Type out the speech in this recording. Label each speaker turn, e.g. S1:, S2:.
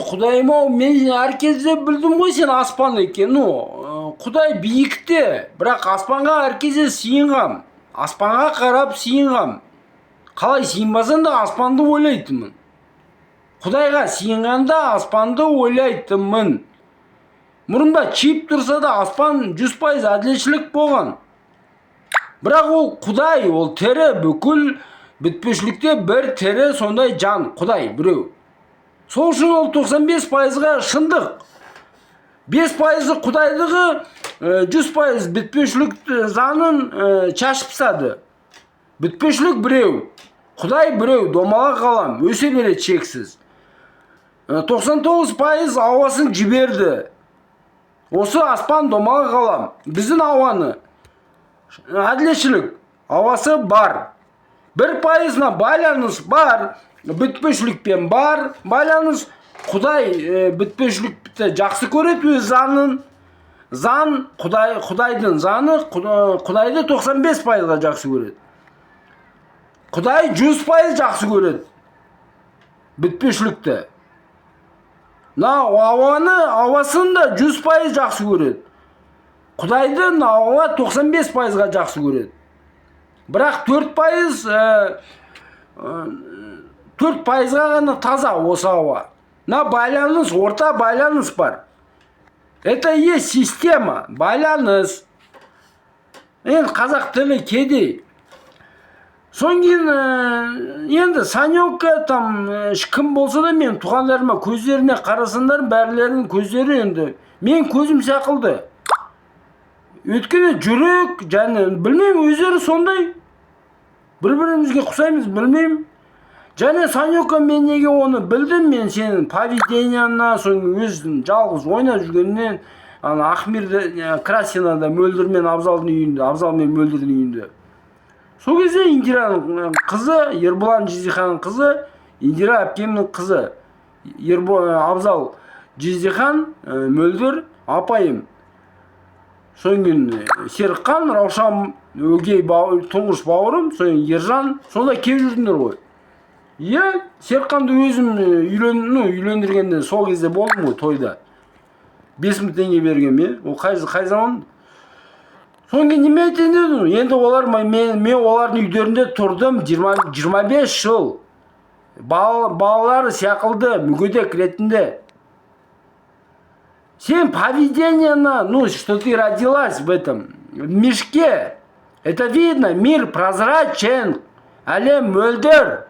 S1: Құдайым-ау, мен әркезде білдім ғой сен аспан екен. Құдай биікте, бірақ аспанға әркезде сиынғам. Аспанға қарап сиынғам. Қалай сиынбасам да аспанды ойлайтынмын. Құдайға сиынғанда аспанды ойлайтынмын. Мұрында чип тұрса да аспан 100% әділшілік болған. Бірақ ол Құдай, ол тірі, бүкіл бітпеушілікте бір тірі сондай жан, Құдай біреу. Сол үшін ол 95%-ға шындық. 5%-ы Құдайдығы 100% бітпеушілік заңын шашып тастады. Бітпеушілік біреу, Құдай біреу, домалақ ғалам, өсе береді шексіз. 99% ауасын жіберді. Осы аспан домалақ ғалам. Біздің ауаны әділшілік ауасы бар. 1%-на байланыс бар. Бітпеушілікпен бар байланыс. Құдай бітпеушілікті жақсы көреді өз заңын. Заң Құдайдың заңы Құдайды 95%-ға жақсы көреді. Құдай 100% жақсы көреді бітпеушілікті. Ауасын да 100% жақсы көреді. Құдайдың ауа 95%-ға жақсы көреді. Бірақ 4%-ға ғана таза осы ауа. Байланыс, орта байланыс бар. Это есть система, байланыс. Енді қазақ тілі кедей. Соң кейін енді Санёка кім болса да мен туғандарыма көздеріне қарасандар, бәрлерінің көздері енді мен көзім сақылды. Өткені жүрек, және білмеймін, өздері сондай. Бір-бірімізге құсаймыз, білмеймін. Және Санёка мен неге оны білдім, мен сенің поведениянна, соң өзін жалғыз ойнап жүргеннен, Ахмирді, Красинада мөлдірмен Абзалдың үйінде, Абзал мен мөлдірдің үйінде. Сол кезде Индираның қызы, Ерболан Жиздиханның қызы, Индира әпкемнің қызы, Абзал Жиздихан, мөлдір апайым. Соң Серікқан, Раушан, өгей тұңғыш бауырым, соң Ержан, сонда кеп жүрдіңдер ғой. Серікқанды өзім үйлендіргенде сол кезде болдым ғой тойда. 5000 теңге берген ол қай заман? Соң кейін неме айтайын дедім? Енді мен олардың үйлерінде тұрдым 25 жыл. Балалары сияқылды, мүгедек ретінде. Сен поведениена, что ты родилась в этом мешке. Это видно, мир прозрачен, әлем мөлдір.